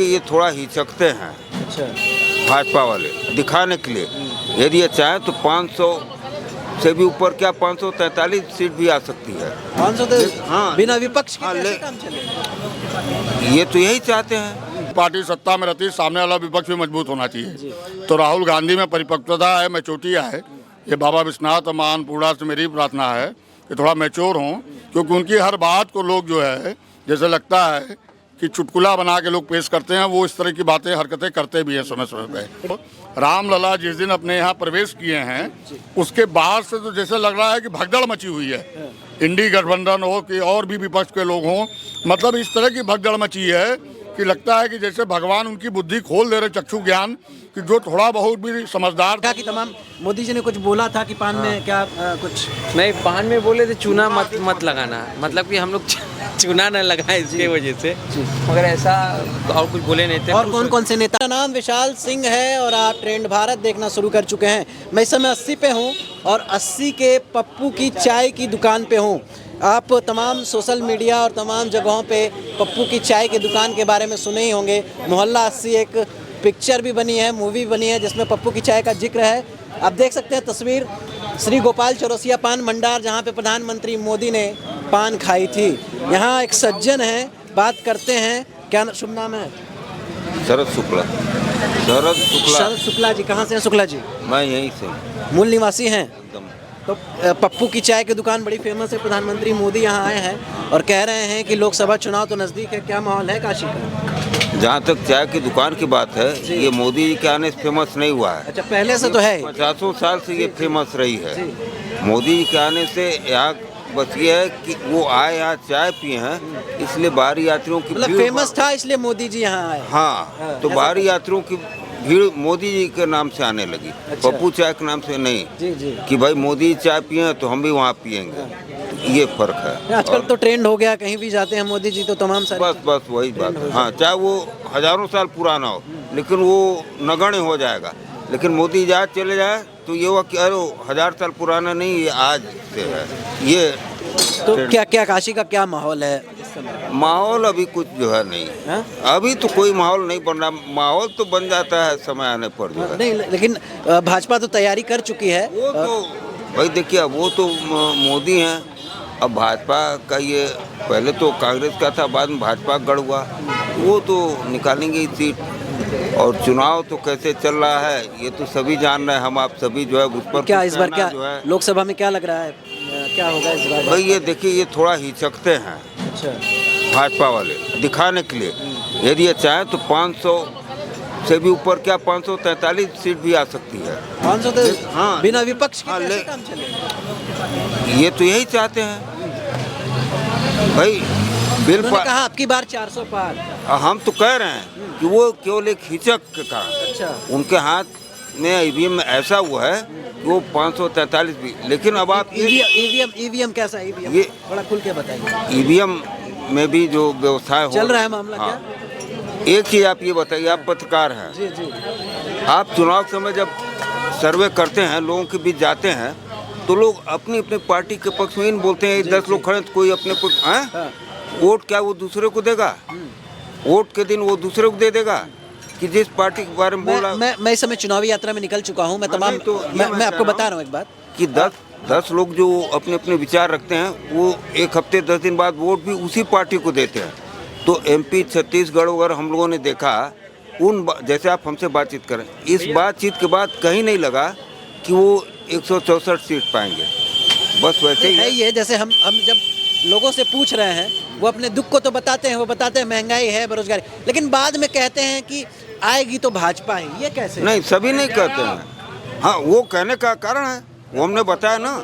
देखिए ये थोड़ा हिचकते हैं अच्छा। भाजपा वाले दिखाने के लिए। यदि ये चाहे तो 500 से भी ऊपर क्या 543 सीट भी आ सकती है। 500 हाँ। बिना विपक्ष के हाँ, कैसे ले- काम चलेगा? ये तो यही चाहते हैं। पार्टी सत्ता में रहती है, सामने वाला विपक्ष भी मजबूत होना चाहिए। तो राहुल गांधी में परिपक्वता है, मैच्योरिटी है। ये बाबा विश्वनाथ और मान पूर्णा से मेरी प्रार्थना है कि थोड़ा मैच्योर हों, क्योंकि उनकी हर बात को लोग जो है जैसे लगता है कि चुटकुला बना के लोग पेश करते हैं, वो इस तरह की बातें हरकतें करते भी हैं समय समय पे। रामलला जिस दिन अपने यहाँ प्रवेश किए हैं उसके बाद से तो जैसे लग रहा है कि भगदड़ मची हुई है। इंडी गठबंधन हो कि और भी विपक्ष के लोग हों, मतलब इस तरह की भगदड़ मची है कि लगता है कि जैसे भगवान उनकी बुद्धि खोल दे रहे, चक्षु ज्ञान, कि जो थोड़ा बहुत भी समझदार कहा कि तमाम मोदी जी ने कुछ बोला था कि पान में क्या कुछ नहीं, पान में बोले थे चूना मत लगाना, मतलब कि हम लोग चूना न लगाए इसके वजह से, मगर ऐसा और कुछ बोले नहीं थे। और कौन कौन से नेता? मेरा नाम विशाल सिंह है और आप ट्रेंड भारत देखना शुरू कर चुके हैं। मैं इस समय 80 पे हूँ और 80 के पप्पू की चाय की दुकान पे हूँ। आप तमाम सोशल मीडिया और तमाम जगहों पे पप्पू की चाय की दुकान के बारे में सुने ही होंगे। मोहल्ला 80 एक पिक्चर भी बनी है, मूवी बनी है जिसमें पप्पू की चाय का जिक्र है। आप देख सकते हैं तस्वीर श्री गोपाल चौरसिया पान भंडार, जहाँ पे प्रधानमंत्री मोदी ने पान खाई थी। यहाँ एक सज्जन है, बात करते हैं। क्या शुभ नाम है? शरद शुक्ला। शरद शुक्ला जी। कहाँ से हैं शुक्ला जी? मैं यहीं से मूल निवासी हैं। एकदम। तो पप्पू की चाय की दुकान बड़ी फेमस है। प्रधानमंत्री मोदी यहाँ आए हैं और कह रहे हैं कि लोकसभा चुनाव तो नज़दीक है। क्या माहौल है काशी का? जहाँ तक चाय की दुकान की बात है, ये मोदी जी के आने से फेमस नहीं हुआ है। अच्छा, पहले से तो है। 50 साल से ये फेमस रही है। मोदी जी के आने से यहाँ बस ये है कि वो आए यहाँ चाय पिए हैं, इसलिए बाहरी यात्रियों की मतलब भीड़। फेमस था इसलिए मोदी जी यहाँ आए। हाँ, तो बाहरी यात्रियों की भीड़ मोदी जी के नाम से आने लगी। अच्छा। पप्पू चाय के नाम से नहीं जी जी। कि भाई मोदी जी चाय पिए तो हम भी वहाँ पियेंगे। ये फर्क है। आजकल तो ट्रेंड हो गया, कहीं भी जाते हैं मोदी जी तो तमाम सारे। बस वही बात है। हाँ, चाहे वो हजारों साल पुराना हो, लेकिन वो नगण्य हो जाएगा। लेकिन मोदी जी आज चले जाए तो ये हुआ कि अरे 1000 साल पुराना नहीं, ये आज से है। ये तो क्या काशी का क्या माहौल है इस समय? माहौल अभी कुछ जो है नहीं। हाँ? अभी तो कोई माहौल नहीं बन रहा। माहौल तो बन जाता है समय आने पर जो है। नहीं, लेकिन भाजपा तो तैयारी कर चुकी है। वो तो भाई देखिए, वो तो मोदी हैं। अब भाजपा का ये पहले तो कांग्रेस का था, बाद में भाजपा का गढ़ हुआ, वो तो निकालेंगे ही सीट। और चुनाव तो कैसे चल रहा है ये तो सभी जान रहे हैं। हम आप सभी जो है उस पर क्या इस बार क्या जो है लोकसभा में क्या लग रहा है, क्या होगा इस बार? भाई ये देखिए ये थोड़ा हिचकते हैं अच्छा। भाजपा वाले दिखाने के लिए। यदि ये चाहे तो 500 से भी ऊपर क्या 543 सीट भी आ सकती है। 500 तो हाँ। बिना विपक्ष के हाँ, कैसे ले- काम चलेगा? ये तो यही चाहते हैं भाई। बिल उन्होंने कहा आपकी बार 400 पार। हम तो कह रहे हैं कि वो केवल एक हिचक के कारण। अच्छा। उनके हाथ में ईवीएम में ऐसा हुआ है कि वो 543 भी। लेकिन अब आप ईवीएम कैसा है? ईवीएम ये- बड़ा खुल के बताइए। ईवीएम में भी जो व्यवस्था हो चल रहा है मामला हाँ। क्या? एक चीज आप ये बताइए, आप पत्रकार हैं, जी जी। आप चुनाव के समय जब सर्वे करते हैं, लोगों के बीच जाते हैं, तो लोग अपनी अपनी पार्टी के पक्ष में ही बोलते हैं। 10 लोग खड़े तो कोई अपने पक्ष हैं? वोट क्या वो दूसरे को देगा? वोट के दिन वो दूसरे को दे देगा कि जिस पार्टी के बारे में बोल रहा है। मैं इस समय चुनावी यात्रा में निकल चुका हूँ। मैं तमाम नहीं, तो ये मैं मैं आपको कह रहा बता रहा हूँ एक बात कि 10 लोग जो अपने अपने विचार रखते हैं, वो एक हफ्ते 10 दिन बाद वोट भी उसी पार्टी को देते हैं। तो एमपी छत्तीसगढ़ वगैरह हम लोगों ने देखा, जैसे आप हमसे बातचीत करें, इस बातचीत के बाद कहीं नहीं लगा कि वो 164 सीट पाएंगे। बस वैसे ही है ये। जैसे हम जब लोगों से पूछ रहे हैं, वो अपने दुख को तो बताते हैं, वो बताते हैं महंगाई है, बेरोजगारी, लेकिन बाद में कहते हैं कि आएगी तो भाजपा है। ये कैसे? नहीं, सभी नहीं कहते हैं। हाँ, वो कहने का कारण है, वो हमने बताया ना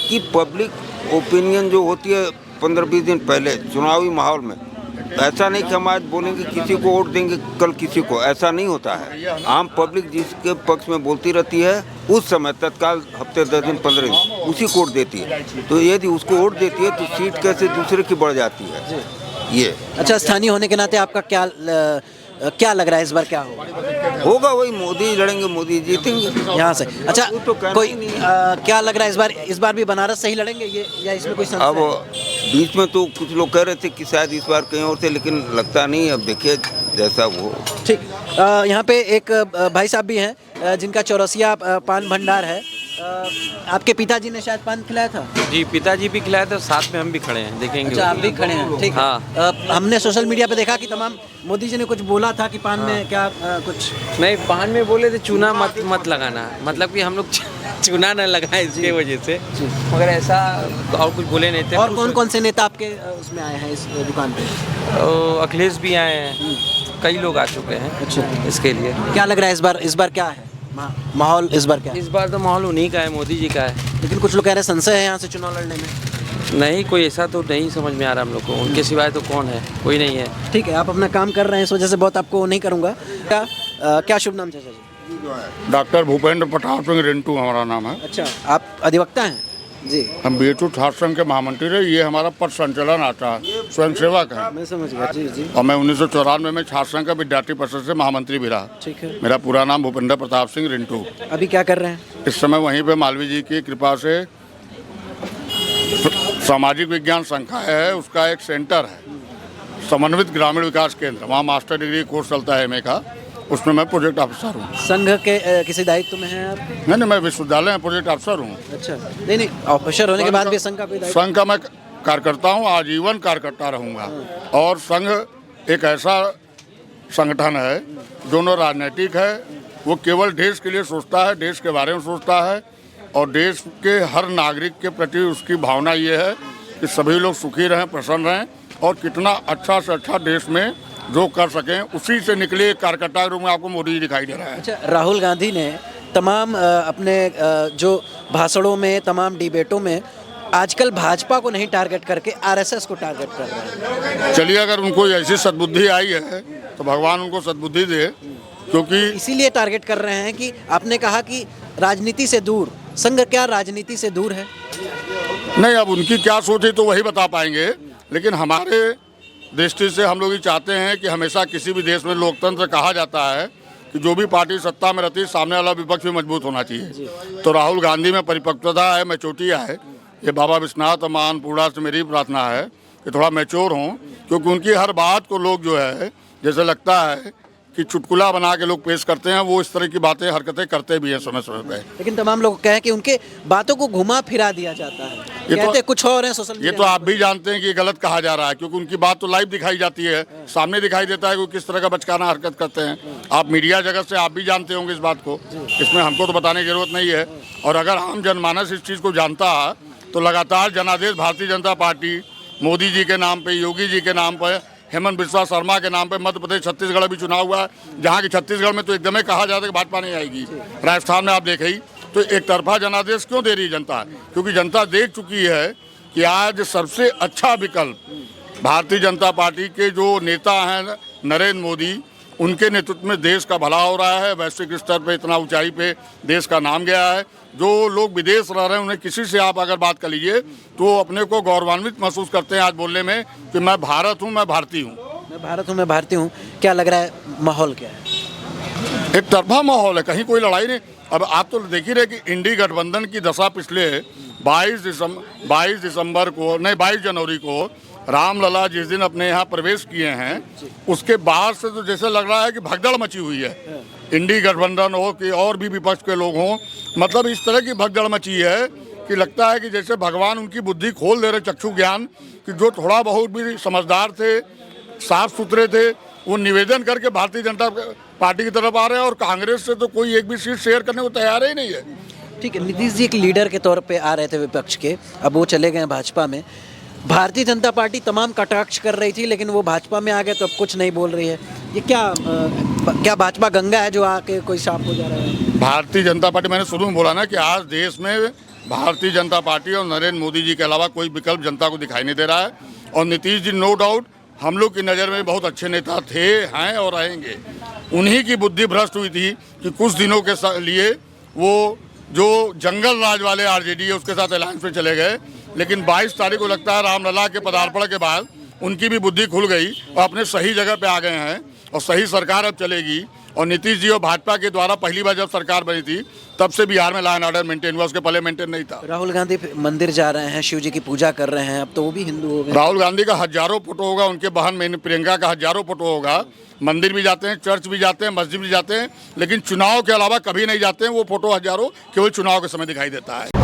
कि पब्लिक ओपिनियन जो होती है 15-20 दिन पहले चुनावी माहौल में, ऐसा नहीं कि हम आज बोलेंगे किसी को वोट देंगे कल किसी को, ऐसा नहीं होता है। आम पब्लिक जिसके पक्ष में बोलती रहती है, उस समय तत्काल हफ्ते 10 दिन 15 दिन उसी को वोट देती है। तो यदि उसको वोट देती है तो सीट कैसे दूसरे की बढ़ जाती है ये। अच्छा, स्थानीय होने के नाते आपका क्या क्या लग रहा है इस बार क्या होगा? होगा वही, मोदी लड़ेंगे, मोदी जीतेंगे यहाँ से अच्छा वो तो कहना कोई ही नहीं क्या लग रहा है इस बार भी बनारस से ही लड़ेंगे ये, या इसमें कोई संशय अब है? बीच में तो कुछ लोग कह रहे थे कि शायद इस बार कहीं और थे, लेकिन लगता नहीं। अब देखिए जैसा वो। ठीक यहाँ पे एक भाई साहब भी हैं जिनका चौरसिया पान भंडार है। आपके पिताजी ने शायद पान खिलाया था? जी पिताजी भी खिलाए थे, साथ में हम भी खड़े हैं, देखेंगे। अच्छा, आप भी खड़े हैं, ठीक है। हाँ। हमने सोशल मीडिया पे देखा कि तमाम मोदी जी ने कुछ बोला था कि पान में क्या कुछ नहीं, पान में बोले थे चूना मत लगाना, मतलब कि हम लोग चूना न लगाए इसके वजह से, मगर ऐसा और कुछ बोले नहीं थे। और कौन कौन से नेता आपके उसमें आए हैं इस दुकान पे? अखिलेश भी आए हैं, कई लोग आ चुके हैं। अच्छा। इसके लिए क्या लग रहा है इस बार क्या है माहौल? इस बार क्या है? इस बार तो माहौल उन्हीं का है, मोदी जी का है। लेकिन कुछ लोग कह रहे हैं संशय है यहाँ से चुनाव लड़ने में। नहीं, कोई ऐसा तो नहीं समझ में आ रहा हम लोग को, उनके सिवाय तो कौन है, कोई नहीं है। ठीक है, आप अपना काम कर रहे हैं, इस वजह से बहुत आपको नहीं करूँगा। क्या शुभ नाम चाचा जी? डॉक्टर भूपेंद्र प्रताप सिंह रिंटू हमारा नाम है। अच्छा, आप अधिवक्ता हैं जी? हम बीएचयू छात्र संघ के महामंत्री रहे। ये हमारा पद संचालन आता है, स्वयंसेवक है। मैं समझ गया जी जी। और मैं 1994 में छात्र संघ का विद्यार्थी परिषद से महामंत्री भी रहा। ठीक है। मेरा पूरा नाम भूपेंद्र प्रताप सिंह रिंटू। अभी क्या कर रहे हैं? इस समय वहीं पे मालवीय जी की कृपा से सामाजिक विज्ञान संकाय है, उसका एक सेंटर है, समन्वित ग्रामीण विकास केंद्र। वहाँ मास्टर डिग्री कोर्स चलता है MA का, उसमें मैं प्रोजेक्ट ऑफिसर हूँ। संघ के किसी दायित्व में हैं आप? नहीं, मैं विश्वविद्यालय में प्रोजेक्ट ऑफिसर हूँ। अच्छा, नहीं ऑफिसर होने के बाद भी संघ का कोई दायित्व? संघ का मैं कार्यकर्ता हूँ, आजीवन कार्यकर्ता रहूँगा। और संघ एक ऐसा संगठन है जो न राजनीतिक है, वो केवल देश के लिए सोचता है, देश के बारे में सोचता है, और देश के हर नागरिक के प्रति उसकी भावना ये है कि सभी लोग सुखी रहें, प्रसन्न रहें, और कितना अच्छा से अच्छा देश में जो कर सकें, उसी से निकले एक कार्यकर्ता के रूप में आपको मोदी जी दिखाई दे रहा है। अच्छा, राहुल गांधी ने तमाम अपने जो भाषणों में, तमाम डिबेटों में आजकल भाजपा को नहीं टारगेट करके RSS को टारगेट कर रहे हैं। चलिए, अगर उनको ऐसी सद्बुद्धि आई है तो भगवान उनको सद्बुद्धि दे, क्योंकि इसीलिए टारगेट कर रहे हैं कि आपने कहा कि राजनीति से दूर, संघ क्या राजनीति से दूर है? नहीं, अब उनकी क्या सोच है तो वही बता पाएंगे, लेकिन हमारे दृष्टि से हम लोग ये चाहते हैं कि हमेशा किसी भी देश में लोकतंत्र कहा जाता है कि जो भी पार्टी सत्ता में रहती है, सामने वाला विपक्ष भी मजबूत होना चाहिए। तो राहुल गांधी में परिपक्वता है, मैच्योरिटी है। ये बाबा विश्वनाथ और मां अन्नपूर्णा से मेरी प्रार्थना है कि थोड़ा मैच्योर हों, क्योंकि उनकी हर बात को लोग जो है जैसे लगता है कि चुटकुला बना के लोग पेश करते हैं, वो इस तरह की बातें हरकतें करते भी हैं समय समय पे। लेकिन तमाम लोग कहें कि उनके बातों को घुमा फिरा दिया जाता है, कहते कुछ और है सोशल मीडिया। ये तो आप भी जानते हैं कि ये गलत कहा जा रहा है, क्योंकि उनकी बात तो लाइव दिखाई जाती है, सामने दिखाई देता है कि वो किस तरह का बचकाना हरकत करते हैं। आप मीडिया जगत से आप भी जानते होंगे इस बात को, इसमें हमको तो बताने की जरूरत नहीं है। और अगर आम जनमानस इस चीज़ को जानता है तो लगातार जनादेश भारतीय जनता पार्टी मोदी जी के नाम पे, योगी जी के नाम पर, हेमंत बिस्वा शर्मा के नाम पे मध्य प्रदेश, छत्तीसगढ़ अभी चुनाव हुआ है, जहाँ की छत्तीसगढ़ में तो एकदम ही कहा जाता है कि भाजपा नहीं आएगी। राजस्थान में आप देखे ही, तो एक तरफा जनादेश क्यों दे रही है जनता? क्योंकि जनता देख चुकी है कि आज सबसे अच्छा विकल्प भारतीय जनता पार्टी के जो नेता हैं नरेंद्र मोदी, उनके नेतृत्व में देश का भला हो रहा है। वैश्विक स्तर पे इतना ऊंचाई पे देश का नाम गया है। जो लोग विदेश रह रहे हैं, उन्हें किसी से आप अगर बात कर लीजिए तो अपने को गौरवान्वित महसूस करते हैं आज बोलने में कि मैं भारत हूँ, मैं भारतीय हूँ। मैं भारत हूँ, मैं भारतीय हूँ। क्या लग रहा है माहौल क्या है? एक तरफा माहौल है, कहीं कोई लड़ाई नहीं। अब आप तो देख ही रहे कि इंडी गठबंधन की दशा पिछले 22 जनवरी को रामलला जिस दिन अपने यहाँ प्रवेश किए हैं, उसके बाद से तो जैसे लग रहा है कि भगदड़ मची हुई है। इंडी गठबंधन हो कि और भी विपक्ष के लोग हों, मतलब इस तरह की भगदड़ मची है कि लगता है कि जैसे भगवान उनकी बुद्धि खोल दे रहे, चक्षु ज्ञान, कि जो थोड़ा बहुत भी समझदार थे, साफ सुथरे थे, वो निवेदन करके भारतीय जनता पार्टी की तरफ आ रहे हैं, और कांग्रेस से तो कोई एक भी सीट शेयर करने को तैयार ही नहीं है। ठीक है, नीतीश जी एक लीडर के तौर पे आ रहे थे विपक्ष के, अब वो चले गए भाजपा में। भारतीय जनता पार्टी तमाम कटाक्ष कर रही थी, लेकिन वो भाजपा में आ गए तो अब कुछ नहीं बोल रही है। ये क्या भाजपा गंगा है जो आके कोई साफ हो जा रहा है? भारतीय जनता पार्टी, मैंने शुरू में बोला ना कि आज देश में भारतीय जनता पार्टी और नरेंद्र मोदी जी के अलावा कोई विकल्प जनता को दिखाई नहीं दे रहा है। और नीतीश जी नो डाउट हम लोग की नज़र में बहुत अच्छे नेता थे, हैं और रहेंगे। उन्हीं की बुद्धि भ्रष्ट हुई थी कि कुछ दिनों के लिए वो जो जंगल राज वाले RJD है उसके साथ अलायंस में चले गए, लेकिन 22 तारीख को लगता है रामलला के पदार्पण के बाद उनकी भी बुद्धि खुल गई और अपने सही जगह पे आ गए हैं। और सही सरकार अब चलेगी। और नीतीश जी और भाजपा के द्वारा पहली बार जब सरकार बनी थी तब से बिहार में लॉ एंड ऑर्डर मेंटेन हुआ, उसके पहले मेंटेन नहीं था। राहुल गांधी मंदिर जा रहे हैं, शिव जी की पूजा कर रहे हैं, अब तो वो भी हिंदू हो गए। राहुल गांधी का हजारों फोटो होगा, उनके बहन प्रियंका का हजारों फोटो होगा। मंदिर भी जाते हैं, चर्च भी जाते हैं, मस्जिद भी जाते हैं, लेकिन चुनाव के अलावा कभी नहीं जाते हैं। वो फोटो हजारों केवल चुनाव के समय दिखाई देता है।